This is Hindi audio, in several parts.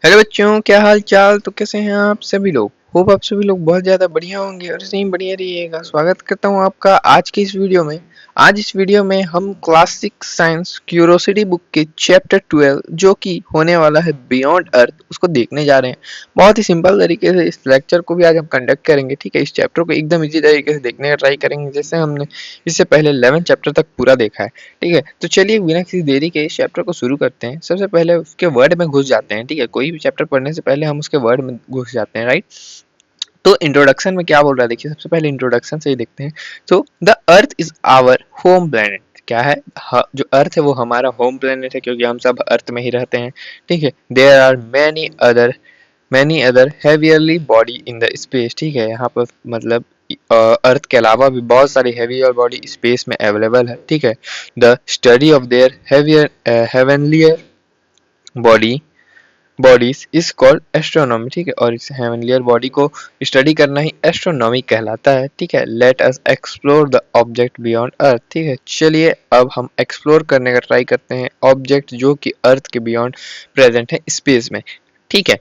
हेलो बच्चों, क्या हाल चाल। तो कैसे हैं आप सभी लोग। होप आप सभी लोग बहुत ज़्यादा बढ़िया होंगे और ऐसे ही बढ़िया रहिएगा। स्वागत करता हूं आपका आज की इस वीडियो में। आज इस वीडियो में हम क्लासिक साइंस क्यूरोसिटी बुक के चैप्टर 12 जो कि होने वाला है बियॉन्ड अर्थ, उसको देखने जा रहे हैं। बहुत ही सिंपल तरीके से इस लेक्चर को भी आज हम कंडक्ट करेंगे। ठीक है, इस चैप्टर को एकदम इजी तरीके से देखने का ट्राई करेंगे जैसे हमने इससे पहले 11 चैप्टर तक पूरा देखा है। ठीक है, तो चलिए बिना किसी देरी के इस चैप्टर को शुरू करते हैं। सबसे पहले उसके वर्ड में घुस जाते हैं। ठीक है, कोई भी चैप्टर पढ़ने से पहले हम उसके वर्ड में घुस जाते हैं, राइट। तो इंट्रोडक्शन में क्या बोल रहा है, देखिए सबसे पहले इंट्रोडक्शन से ही देखते हैं। तो the earth is our home planet. क्या है, जो अर्थ है वो हमारा होम प्लेनेट है, क्योंकि हम सब अर्थ में ही रहते हैं। ठीक है, there are many other heavenly body in the space. ठीक है, यहाँ पर मतलब अर्थ के अलावा भी बहुत सारी हैवियर बॉडी स्पेस में अवेलेबल है। ठीक है, the study of their heavier heavenlier body bodies is called astronomy. ठीक है, और इस हेवनलियर बॉडी को स्टडी करना ही एस्ट्रोनॉमी कहलाता है। ठीक है, let us explore the object beyond अर्थ। ठीक है, चलिए अब हम एक्सप्लोर करने का ट्राई करते हैं ऑब्जेक्ट जो कि अर्थ के बियॉन्ड प्रेजेंट है स्पेस में। ठीक है,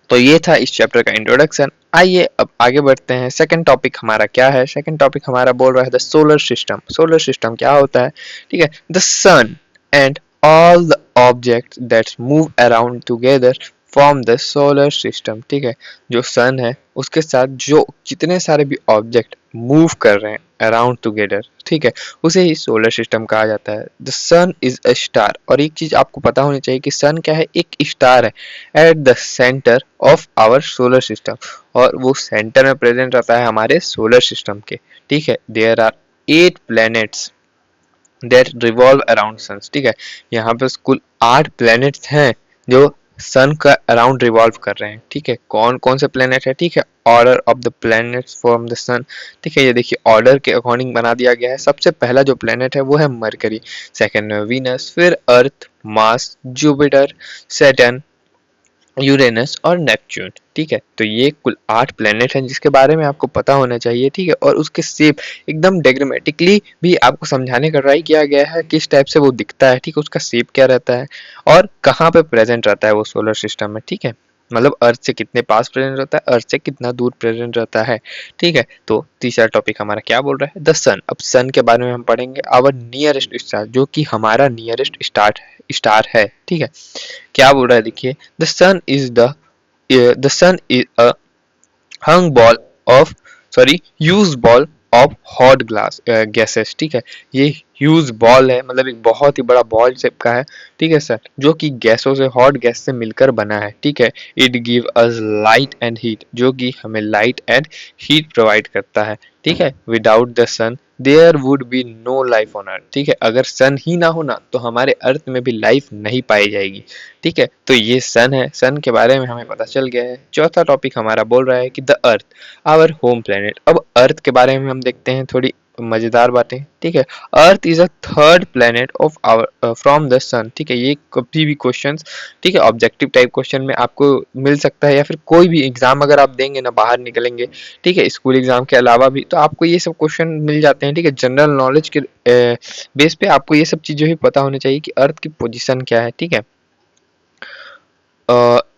तो ये था इस चैप्टर का इंट्रोडक्शन। आइए अब आगे बढ़ते हैं। सेकंड टॉपिक हमारा क्या है। सेकंड टॉपिक हमारा बोल रहा है the solar system. Solar system क्या होता है। ठीक है, the sun and all the object that move around together form the solar system. ठीक है, जो सन है उसके साथ जो जितने सारे भी ऑब्जेक्ट मूव कर रहे हैं अराउंड टुगेदर, ठीक है, उसे ही सोलर सिस्टम कहा जाता है। The sun is a star. और एक चीज आपको पता होनी चाहिए कि सन क्या है, एक स्टार है at the centre of our solar system, और वो सेंटर में प्रेजेंट रहता है हमारे सोलर सिस्टम के। ठीक है, there are 8 planets that revolve around sun. ठीक है, यहाँ पे कुल 8 प्लैनेट्स हैं जो सन का अराउंड रिवॉल्व कर रहे हैं। ठीक है, कौन कौन से प्लैनेट है। ठीक है, order of the planets from the sun. ठीक है, ये देखिए ऑर्डर के अकॉर्डिंग बना दिया गया है। सबसे पहला जो प्लैनेट है वो है मरकरी, सेकंड में वीनस, फिर अर्थ, मार्स, जुपिटर, सैटर्न, यूरेनस और नेपच्यून। ठीक है, तो ये कुल 8 प्लेनेट हैं जिसके बारे में आपको पता होना चाहिए। ठीक है, और उसके शेप एकदम डेग्रामेटिकली भी आपको समझाने का ट्राई किया गया है, किस टाइप से वो दिखता है। ठीक है, उसका शेप क्या रहता है और कहाँ पे प्रेजेंट रहता है वो सोलर सिस्टम में। ठीक है, मतलब अर्थ से कितने पास प्रेजेंट रहता है, अर्थ से कितना दूर प्रेजेंट रहता है। ठीक है, तो तीसरा टॉपिक हमारा क्या बोल रहा है, द सन। अब सन के बारे में हम पढ़ेंगे। आवर नियरेस्ट स्टार, जो कि हमारा नियरेस्ट स्टार है। ठीक है, क्या बोल रहा है देखिए, the sun is a hung ball of sorry huge ball of hot glass gases. ठीक है, ये ह्यूज बॉल है, मतलब एक बहुत ही बड़ा बॉल शेप का है। ठीक है सर, जो कि गैसों से, हॉट गैस से मिलकर बना है। ठीक है, it give us light and heat, जो कि हमें लाइट एंड हीट प्रोवाइड करता है। ठीक है, without the sun there would be no life on earth. ठीक है, अगर सन ही ना होना तो हमारे अर्थ में भी लाइफ नहीं पाई जाएगी। ठीक है, तो ये सन है, सन के बारे में हमें पता चल गया है। चौथा टॉपिक हमारा बोल रहा है कि the earth our home planet. अब अर्थ के बारे में हम देखते हैं थोड़ी मजेदार बातें। ठीक है, Earth is a third planet of our from the sun. ठीक है, ये कभी भी क्वेश्चंस, ठीक है, ऑब्जेक्टिव टाइप क्वेश्चन में आपको मिल सकता है, या फिर कोई भी एग्जाम अगर आप देंगे ना, बाहर निकलेंगे, ठीक है, स्कूल एग्जाम के अलावा भी, तो आपको ये सब क्वेश्चन मिल जाते हैं। ठीक है, जनरल नॉलेज के बेस पे आपको ये सब चीजें भी पता होनी चाहिए कि अर्थ की पोजीशन क्या है। ठीक है,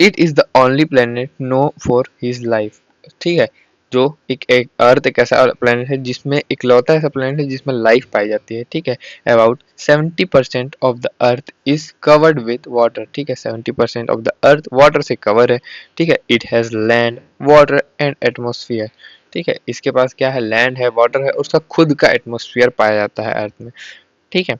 it is the only planet no for his life. ठीक है, जो एक अर्थ एक ऐसा प्लेनेट है जिसमें इकलौता ऐसा प्लेनेट है जिसमें लाइफ पाई जाती है। ठीक है, about 70% of the earth is covered with water. ठीक है, 70% ऑफ द अर्थ वाटर से कवर है। ठीक है, it has land, water and atmosphere. ठीक है, इसके पास क्या है, लैंड है, वाटर है, उसका खुद का एटमोसफियर पाया जाता है अर्थ में। ठीक है,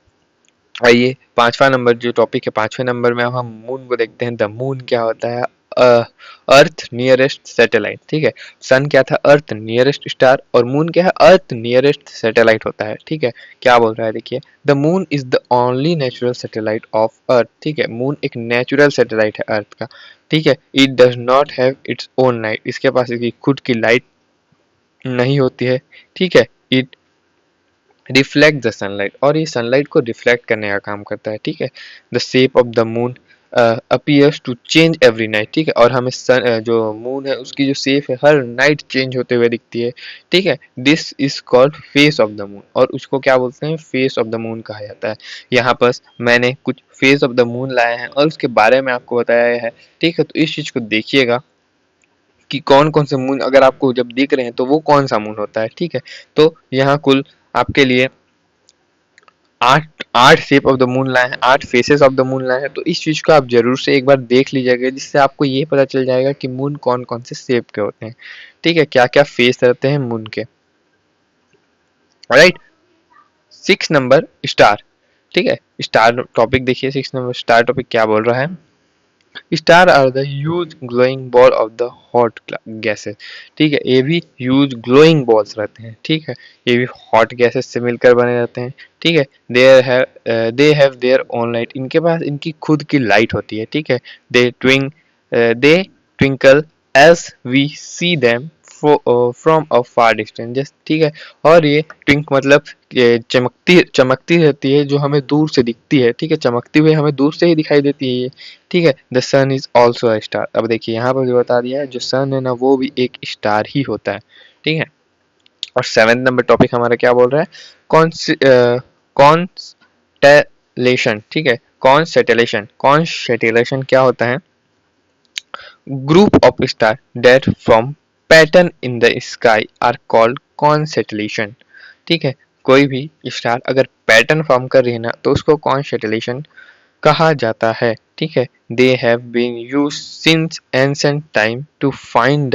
आइए पांचवा नंबर जो टॉपिक है, पांचवें नंबर में हम मून को देखते हैं। द मून क्या होता है, अर्थ नियरेस्ट सैटेलाइट। ठीक है, सन क्या था, अर्थ नियरेस्ट स्टार, और मून क्या है, अर्थ नियरेस्ट सैटेलाइट होता है। ठीक है, क्या बोल रहा है देखिए, the moon is the only natural satellite of earth. ठीक है, मून एक नेचुरल सैटेलाइट है अर्थ का। ठीक है, it does not have its own light, इसके पास इसकी खुद की लाइट नहीं होती है। ठीक है, इट रिफ्लेक्ट द सनलाइट, और ये सनलाइट को रिफ्लेक्ट करने का काम करता है। ठीक है, the shape of the moon appears to change every night, ठीक है, और हमें जो मून है उसकी जो शेप है हर नाइट चेंज होते हुए दिखती है, ठीक है। This is called face of the moon, और उसको क्या बोलते हैं, फेस ऑफ द मून कहा जाता है। यहाँ पर मैंने कुछ फेस ऑफ द मून लाए हैं और उसके बारे में आपको बताया है, ठीक है। तो इस चीज को देखिएगा कि कौन कौन से मून अगर आपको जब दिख रहे हैं तो वो कौन सा मून होता है, ठीक है। तो यहाँ कुल आपके लिए आठ आठ शेप ऑफ द मून लाए हैं, 8 फेसेस ऑफ द मून लाए हैं। तो इस चीज को आप जरूर से एक बार देख लीजिएगा, जिससे आपको ये पता चल जाएगा कि मून कौन कौन से शेप के होते हैं, ठीक है, क्या क्या फेस रहते हैं मून के। राइट। 6 नंबर स्टार, ठीक है। स्टार टॉपिक देखिए, 6 नंबर स्टार टॉपिक क्या बोल रहा है। Star are the huge glowing ball of the hot gases, ठीक है, ये भी ह्यूज ग्लोइंग बॉल्स रहते हैं, ठीक है, ये भी हॉट गैसेस से मिलकर बने रहते हैं, ठीक है। They have their own light, इनके पास इनकी खुद की लाइट होती है, ठीक है। They twinkle as we see them from a far distance, ठीक है। और ये ट्विंक मतलब चमकती चमकती रहती है, जो हमें दूर से दिखती है, ठीक है, चमकती हुई हमें दूर से ही दिखाई देती है ये, ठीक है। The sun is also a star, अब देखिए यहाँ पर जो बता दिया है, जो सन है ना वो भी एक स्टार ही होता है, ठीक है। और 7 नंबर टॉपिक हमारा क्या बोल रहा है, कॉन्स्टेलेशन, ठीक है। कॉन्स्टेलेशन क्या होता है, group of star that from pattern in the sky are called constellation, ठीक है। कोई भी स्टार अगर पैटर्न फॉर्म कर रही है ना तो उसको कॉन्स्टेलेशन कहा जाता है, ठीक है। They have been used since ancient time to find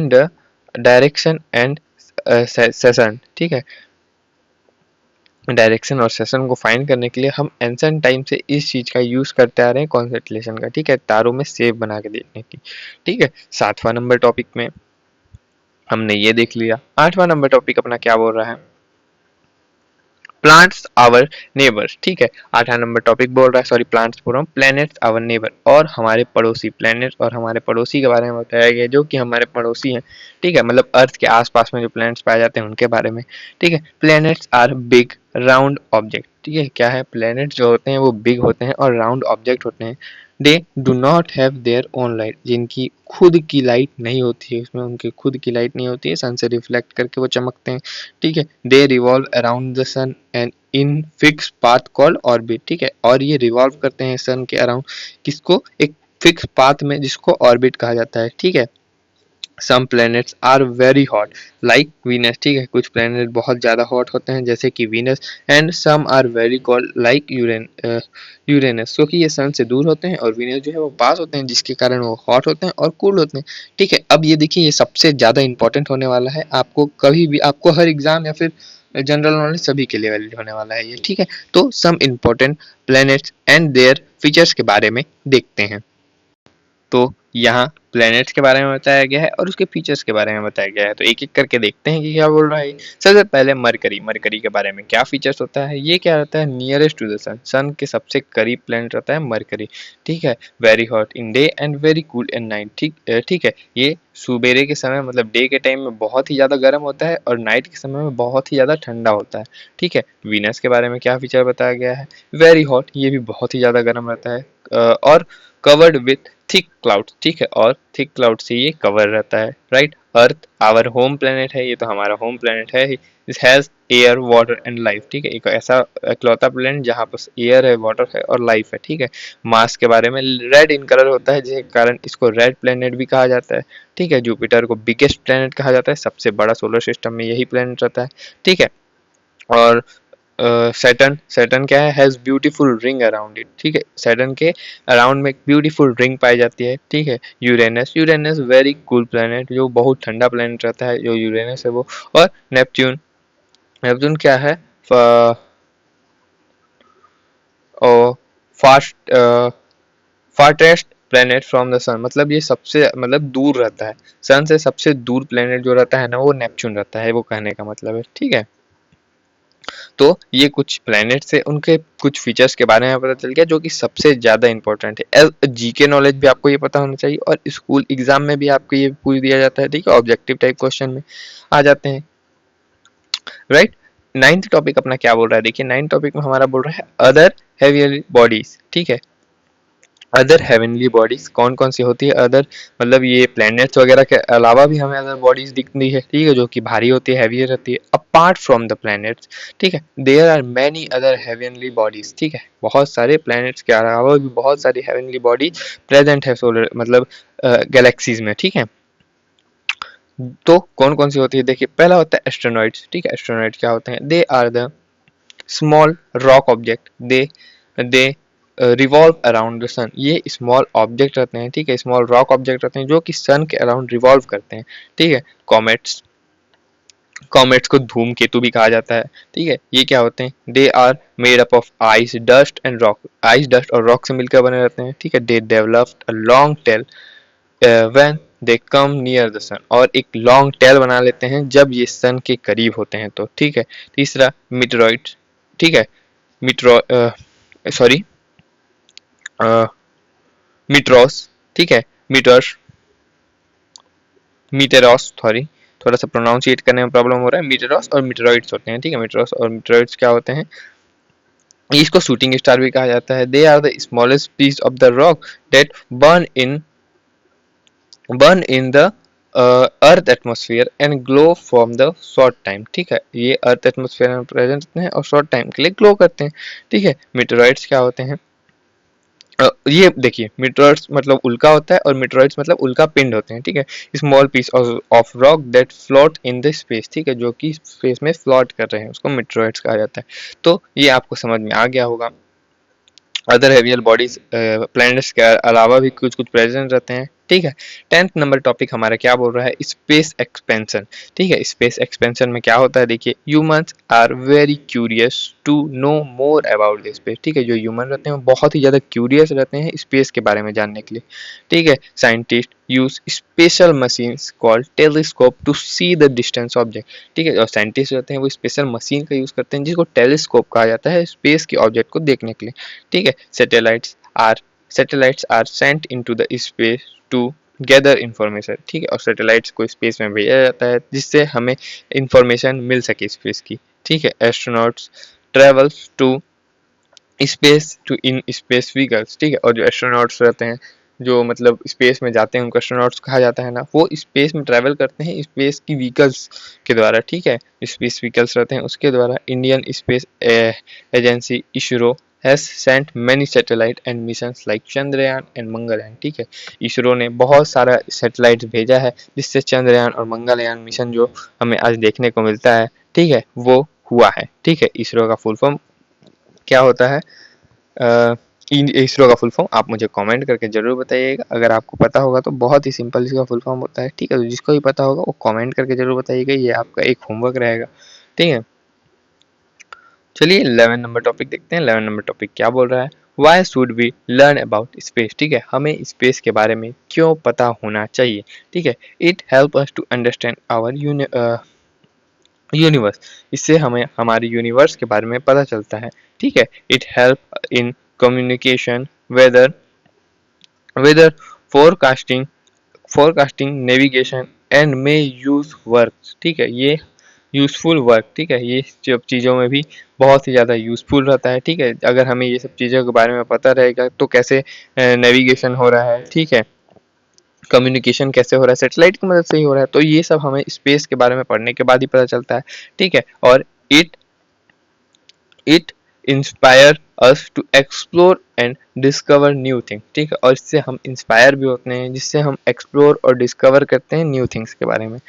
the direction and session, ठीक है। डायरेक्शन और सेशन को फाइंड करने के लिए हम एंशिएंट टाइम से इस चीज का यूज करते आ रहे हैं, कॉन्स्टेलेशन का, ठीक है, तारों में शेप बना के देखने की, ठीक है। 7वां नंबर टॉपिक में हमने ये देख लिया। 8वां नंबर टॉपिक अपना क्या बोल रहा है, प्लांट्स आवर नेबर्स, ठीक है। 8वां नंबर टॉपिक बोल रहा है, सॉरी प्लांट्स बोल रहा हूँ, प्लैनेट्स आवर नेबर, और हमारे पड़ोसी, प्लैनेट और हमारे पड़ोसी के बारे में बताया गया, जो कि हमारे पड़ोसी हैं, ठीक है, मतलब अर्थ के आसपास में जो प्लैनेट्स पाए जाते हैं उनके बारे में, ठीक है। Planets are big round object, ठीक है, क्या है, प्लैनेट्स जो होते हैं वो बिग होते हैं और राउंड ऑब्जेक्ट होते हैं। They do not have their own light, जिनकी खुद की लाइट नहीं होती है, उसमें उनकी खुद की लाइट नहीं होती है, सन से रिफ्लेक्ट करके वो चमकते हैं, ठीक है। They revolve around the sun and in fix path called orbit, ठीक है, और ये रिवॉल्व करते हैं सन के अराउंड, किसको, एक फिक्स पाथ में, जिसको ऑर्बिट कहा जाता है, ठीक है। Some planets are very hot like Venus, ठीक है, कुछ प्लैनेट बहुत ज़्यादा हॉट होते हैं जैसे कि Venus, and some are very cold like Uranus, क्योंकि ये सन से दूर होते हैं और वीनस जो है वो पास होते हैं, जिसके कारण वो हॉट होते हैं और कूल होते हैं, ठीक है। अब ये देखिए, ये सबसे ज़्यादा इंपॉर्टेंट होने वाला है, आपको कभी भी, आपको हर एग्जाम या फिर जनरल नॉलेज सभी के लिए वैलिड होने वाला है ये, ठीक है। तो some important planets and their features के बारे में देखते हैं। तो यहाँ प्लैनेट्स के बारे में बताया गया है और उसके फीचर्स के बारे में बताया गया है, तो एक एक करके देखते हैं कि क्या बोल रहा है। सबसे पहले मरकरी, मरकरी के बारे में क्या फीचर्स होता है, ये क्या रहता है, नियरेस्ट टू द सन, सन के सबसे करीब प्लैनेट रहता है मरकरी, ठीक है। Very hot in day and very cool in night, ठीक है, ये सुबेरे के समय मतलब डे के टाइम में बहुत ही ज़्यादा गर्म होता है और नाइट के समय में बहुत ही ज़्यादा ठंडा होता है, ठीक है। वीनस के बारे में क्या फीचर बताया गया है, वेरी हॉट, ये भी बहुत ही ज़्यादा गर्म रहता है, और कवर्ड विथ थिक क्लाउड, ठीक है, और थिक क्लाउड से ये कवर रहता है, right. Earth our home planet है, ये तो हमारा होम प्लेनेट है ही, this has air water and life, ठीक है, एक ऐसा इकलौता प्लेनेट जहाँ पर एयर है, वाटर है और लाइफ है, ठीक है। मास के बारे में रेड इन कलर होता है, जिसके कारण इसको रेड प्लेनेट भी कहा जाता है, ठीक है। जुपिटर को बिगेस्ट प्लेनेट कहा जाता है, सबसे बड़ा सोलर सिस्टम में यही प्लेनेट रहता है, ठीक है। और सैटर्न, सैटर्न क्या है, has beautiful ring around it, ठीक है, सैटर्न के अराउंड में एक ब्यूटीफुल रिंग पाई जाती है, ठीक है। Uranus, Uranus very cool planet, जो बहुत ठंडा प्लेनेट रहता है, जो यूरेनस है वो। और नेपच्यून, नेपच्यून क्या है, फास्ट फार्टेस्ट प्लेनेट फ्रॉम द सन, मतलब ये सबसे मतलब दूर रहता है, सन से सबसे दूर प्लेनेट जो रहता है ना वो नेपच्यून रहता है, वो कहने का मतलब है, ठीक है। तो ये कुछ प्लैनेट्स है, उनके कुछ फीचर्स के बारे में पता चल गया, जो कि सबसे ज़्यादा इंपॉर्टेंट है। जीके नॉलेज भी आपको ये पता होना चाहिए और स्कूल एग्जाम में भी आपको ये पूछ दिया जाता है, ठीक है, ऑब्जेक्टिव टाइप क्वेश्चन में आ जाते हैं, राइट। 9th टॉपिक अपना क्या बोल रहा है, देखिए 9th टॉपिक में हमारा बोल रहा है अदर हेवियर बॉडीज, ठीक है। अदर हेवनली बॉडीज कौन कौन सी होती है? अदर मतलब ये प्लैनेट्स वगैरह के अलावा भी हमें अदर बॉडीज दिखती है, ठीक है, जो कि भारी होती है, हैवियर रहती है, अपार्ट फ्रॉम द प्लैनेट्स, ठीक है। There are many other heavenly bodies, ठीक है, बहुत सारे प्लैनेट्स के अलावा भी बहुत सारी हेवनली बॉडी प्रेजेंट है सोलर मतलब गैलेक्सीज में, ठीक है। तो कौन कौन सी होती है देखिए, पहला होता है एस्ट्रोनॉइड्स, ठीक है। एस्ट्रोनॉइड्स क्या होते हैं? They are the small rock object, they revolve around the sun, ये स्मॉल ऑब्जेक्ट रहते हैं, ठीक है, स्मॉल रॉक ऑब्जेक्ट रहते हैं जो कि सन के अराउंड रिवॉल्व करते हैं, ठीक है। कॉमेट्स, कॉमेट्स को धूमकेतु भी कहा जाता है, ठीक है। ये क्या होते हैं? They are made up of ice dust and rock, ice dust और रॉक से मिलकर बने रहते हैं, ठीक है। They developed a long tail when they come near the sun, और एक लॉन्ग टेल बना लेते हैं जब ये सन के करीब होते हैं तो, ठीक है। तीसरा मीटरॉइड्स, ठीक है, मीटरो सॉरी मीटरोस, ठीक है, मीटर्स, मीटेरोस, सॉरी, थोड़ा सा प्रोनाउंसिएट करने में प्रॉब्लम हो रहा है। मीटेरोस और मीटरॉइड्स होते हैं, ठीक है। मीटरोस और मीटरॉइड्स क्या होते हैं? इसको शूटिंग स्टार भी कहा जाता है। They are the smallest piece of the rock that burn in the earth atmosphere and glow from the short time, ठीक है। ये अर्थ एटमोसफियर में प्रेजेंट होते हैं और शॉर्ट टाइम के लिए ग्लो करते हैं, ठीक है। मीटरॉइड्स क्या होते हैं? ये देखिए, मीटरॉइड्स मतलब उल्का होता है और मीटरॉइड्स मतलब उल्का पिंड होते हैं, ठीक है। Small piece of rock that float in the space, ठीक है, जो कि स्पेस में फ्लोट कर रहे हैं, उसको मीटरॉइड्स कहा जाता है। तो ये आपको समझ में आ गया होगा। अदर हेवियर बॉडीज प्लैनेट्स के अलावा भी कुछ कुछ प्रेजेंट रहते हैं, ठीक है। 10th नंबर टॉपिक हमारा क्या बोल रहा है? स्पेस एक्सपेंशन, ठीक है। स्पेस एक्सपेंशन में क्या होता है देखिए, humans are very curious to know more about the space, ठीक है। जो ह्यूमन रहते हैं वो बहुत ही ज़्यादा क्यूरियस रहते हैं स्पेस के बारे में जानने के लिए, ठीक है। Scientist use special machines called telescope to see the distance object, ठीक है। और साइंटिस्ट रहते हैं वो स्पेशल मशीन का यूज़ करते हैं जिसको टेलीस्कोप कहा जाता है स्पेस के ऑब्जेक्ट को देखने के लिए, ठीक है। Satellites are sent into the space to gather information, ठीक है। और सैटेलाइट्स को स्पेस में भेजा जाता है जिससे हमें इंफॉर्मेशन मिल सके स्पेस की, ठीक है। Astronauts travels to space to in space vehicles, ठीक है। और जो एस्ट्रोनॉट्स रहते हैं जो मतलब स्पेस में जाते हैं उनको एस्ट्रोनॉट्स कहा जाता है ना, वो स्पेस में ट्रैवल करते हैं स्पेस की व्हीकल्स के द्वारा, ठीक है। स्पेस व्हीकल्स रहते हैं उसके द्वारा। Indian space agency ISRO has sent many satellite and missions like Chandrayaan and Mangalyaan, ठीक है। इसरो ने बहुत सारा सैटेलाइट भेजा है जिससे चंद्रयान और मंगलयान मिशन जो हमें आज देखने को मिलता है, ठीक है, वो हुआ है, ठीक है। इसरो का फुल फॉर्म क्या होता है? इसरो का फुल फॉर्म आप मुझे कमेंट करके जरूर बताइएगा। अगर आपको पता होगा तो बहुत ही सिंपल इसका फुल फॉर्म होता है, ठीक है। तो जिसको भी पता होगा वो कमेंट करके जरूर बताइएगा, ये आपका एक होमवर्क रहेगा, ठीक है। चलिए 11 नंबर टॉपिक देखते हैं। 11 नंबर टॉपिक क्या बोल रहा है? Why should we learn about space, ठीक है। हमें स्पेस के बारे में क्यों पता होना चाहिए, ठीक है। It help us to understand our universe, इससे हमें हमारे यूनिवर्स के बारे में पता चलता है, ठीक है। It help in communication, weather weather forecasting forecasting navigation and may use work, ठीक है। ये यूजफुल वर्क, ठीक है, ये सब चीज़ों में भी बहुत ही ज़्यादा यूजफुल रहता है, ठीक है। अगर हमें ये सब चीज़ों के बारे में पता रहेगा तो कैसे नेविगेशन हो रहा है, ठीक है, कम्युनिकेशन कैसे हो रहा है, सैटेलाइट की मदद से ही हो रहा है, तो ये सब हमें स्पेस के बारे में पढ़ने के बाद ही पता चलता है, ठीक है। और it it inspire us to explore and discover new thing, ठीक है। और इससे हम इंस्पायर भी होते हैं जिससे हम एक्सप्लोर और डिस्कवर करते हैं न्यू थिंग्स के बारे में।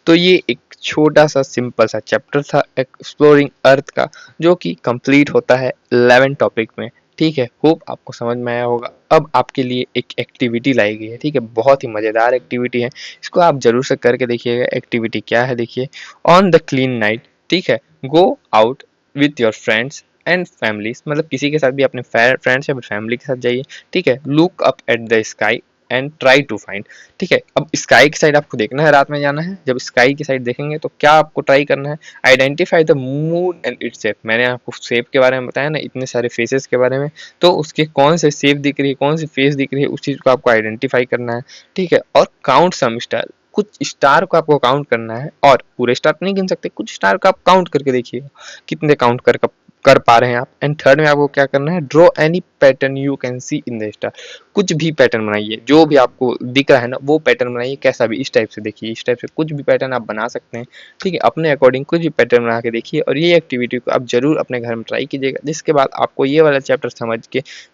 तो ये एक छोटा सा सिंपल सा चैप्टर था एक्सप्लोरिंग अर्थ का, जो कि कंप्लीट होता है 11 टॉपिक में, ठीक है। होप आपको समझ में आया होगा। अब आपके लिए एक एक्टिविटी लाई गई है, ठीक है, बहुत ही मज़ेदार एक्टिविटी है, इसको आप जरूर से करके देखिएगा। एक्टिविटी क्या है देखिए, ऑन द क्लीन नाइट, ठीक है, go out with your friends and families, मतलब किसी के साथ भी अपने फ्रेंड्स या फैमिली के साथ जाइए, ठीक है। Look up at the sky and try to find, ठीक है। अब स्काई की साइड आपको देखना है, रात में जाना है। जब स्काई की साइड देखेंगे तो क्या आपको ट्राई करना है? Identify the moon and its shape, मैंने आपको शेप के बारे में बताया ना, इतने सारे फेसेस के बारे में, तो उसके कौन से शेप दिख रही है, कौन सी फेस दिख रही है, उस चीज़ को आपको आइडेंटिफाई करना है, ठीक है। और काउंट सम स्टार, कुछ स्टार को आपको काउंट करना है, और पूरे स्टार तो नहीं गिन सकते, कुछ स्टार को आप काउंट करके देखिएगा कितने काउंट कर कर पा रहे हैं आप। एंड थर्ड में आपको क्या करना है, draw any pattern you can see in the star. कुछ भी पैटर्न बनाइए, जो भी आपको दिख रहा है ना वो पैटर्न बनाइए, कैसा भी, इस टाइप से देखिए, इस टाइप से कुछ भी पैटर्न आप बना सकते हैं, ठीक है। अपने अकॉर्डिंग कुछ भी पैटर्न बना के देखिए और ये एक्टिविटी को आप जरूर अपने घर में ट्राई कीजिएगा, जिसके बाद आपको ये वाला चैप्टर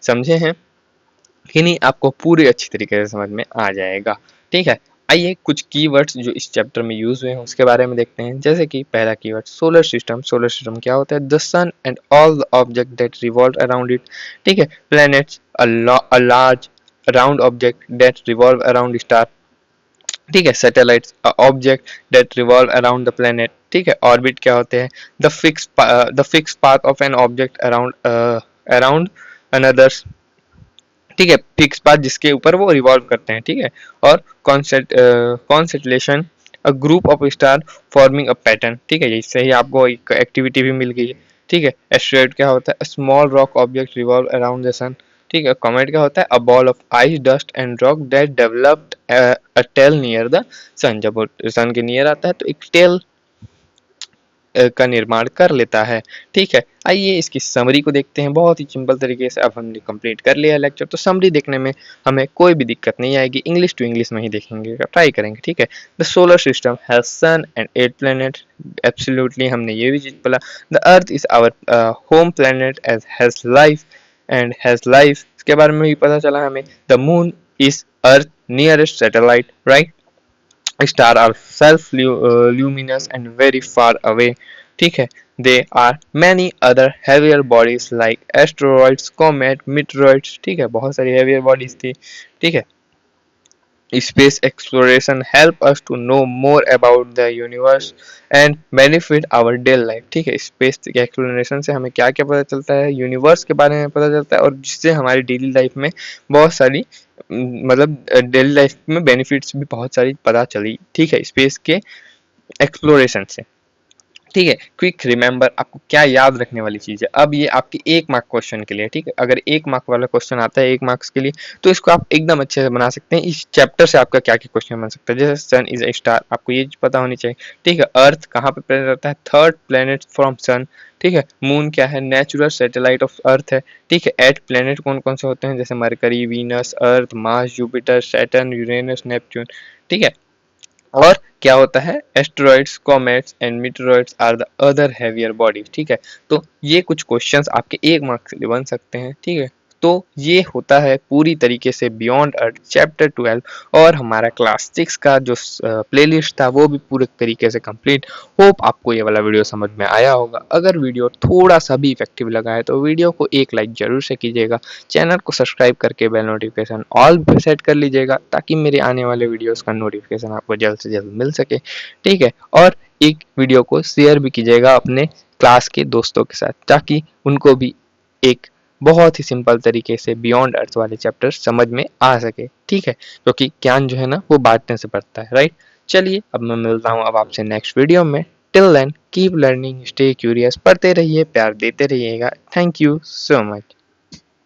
समझे हैं कि नहीं, आपको पूरी अच्छी तरीके से समझ में आ जाएगा, ठीक है। आइए कुछ कीवर्ड्स जो इस चैप्टर में यूज हुए हैं उसके बारे में देखते हैं। जैसे कि पहला keyword solar system. Solar system क्या होता है, the sun and all the object that revolve around it, ठीक है। Planets, a large round object that revolve around star, ठीक है। Satellites, object that revolve around the planet, ठीक है। ऑर्बिट क्या होते हैं, the fix path of an object around around another, ठीक है। फिक्स पाथ जिसके ऊपर वो रिवॉल्व करते हैं, ठीक है। और concentration, a group of star forming a pattern, ठीक है। इससे ही आपको एक एक्टिविटी भी मिल गई है, ठीक है। एस्टेरॉइड क्या होता है, small rock object revolve around the sun, ठीक है। कॉमेट क्या होता है, a ball of ice dust and rock that developed a tail near the sun. जब वो सन के नियर आता है तो एक टेल का निर्माण कर लेता है, ठीक है। आइए इसकी समरी को देखते हैं बहुत ही सिंपल तरीके से। अब हमने कंप्लीट कर लिया लेक्चर, तो समरी देखने में हमें कोई भी दिक्कत नहीं आएगी, इंग्लिश टू इंग्लिश में ही देखेंगे, ट्राई करेंगे, ठीक है। The solar system has sun and 8 planet, absolutely हमने ये भी चीज बोला। The earth is our home planet as has life and has life, इसके बारे में भी पता चला हमें। The moon is Earth nearest satellite, right. Star are self luminous and very far away, ठीक है। They are many other heavier bodies like asteroids, comet, meteoroids, ठीक है। बहुत सारी हेवियर बॉडीज थी, ठीक है। Space exploration help us to know more about the universe and benefit our daily life, ठीक है। स्पेस के एक्सप्लोरेशन से हमें क्या क्या पता चलता है, यूनिवर्स के बारे में पता चलता है, और जिससे हमारी डेली लाइफ में बहुत सारी मतलब डेली लाइफ में बेनिफिट्स भी बहुत सारी पता चली, ठीक है, स्पेस के एक्सप्लोरेशन से, ठीक है। क्विक रिमेंबर, आपको क्या याद रखने वाली चीज है। अब ये आपके 1 मार्क क्वेश्चन के लिए, ठीक है। अगर 1 मार्क वाला क्वेश्चन आता है 1 मार्क्स के लिए, तो इसको आप एकदम अच्छे से बना सकते हैं। इस चैप्टर से आपका क्या क्या क्वेश्चन बन सकता है, जैसे सन इज ए स्टार, आपको ये पता होनी चाहिए, ठीक है। अर्थ कहाँ पे प्रेजेंट रहता है, थर्ड प्लेनेट फ्रॉम सन, ठीक है। मून क्या है, नेचुरल सैटेलाइट ऑफ अर्थ है, ठीक है। 8 प्लेनेट कौन कौन से होते हैं, जैसे Mercury, Venus, Earth, Mars, Jupiter, Saturn, Uranus, Neptune, ठीक है। और क्या होता है, asteroids, comets and meteoroids are the other heavier bodies, ठीक है। तो ये कुछ क्वेश्चंस आपके 1 मार्क्स के लिए बन सकते हैं, ठीक है। तो ये होता है पूरी तरीके से बियॉन्ड अर्थ चैप्टर 12, और हमारा क्लास 6 का जो प्लेलिस्ट था वो भी पूरे तरीके से कंप्लीट। होप आपको ये वाला वीडियो समझ में आया होगा। अगर वीडियो थोड़ा सा भी इफेक्टिव लगा है तो वीडियो को एक लाइक जरूर से कीजिएगा, चैनल को सब्सक्राइब करके बेल नोटिफिकेशन ऑल पे सेट कर लीजिएगा, ताकि मेरे आने वाले वीडियोस का नोटिफिकेशन आपको जल्द से जल्द मिल सके, ठीक है। और एक वीडियो को शेयर भी कीजिएगा अपने क्लास के दोस्तों के साथ, ताकि उनको भी एक बहुत ही सिंपल तरीके से बियॉन्ड अर्थ वाले चैप्टर समझ में आ सके, ठीक है। क्योंकि ज्ञान जो है ना वो बांटने से बढ़ता है, राइट। चलिए अब मैं मिलता हूँ अब आपसे नेक्स्ट वीडियो में। Till then keep learning, stay curious, पढ़ते रहिए, प्यार देते रहिएगा। Thank you so much.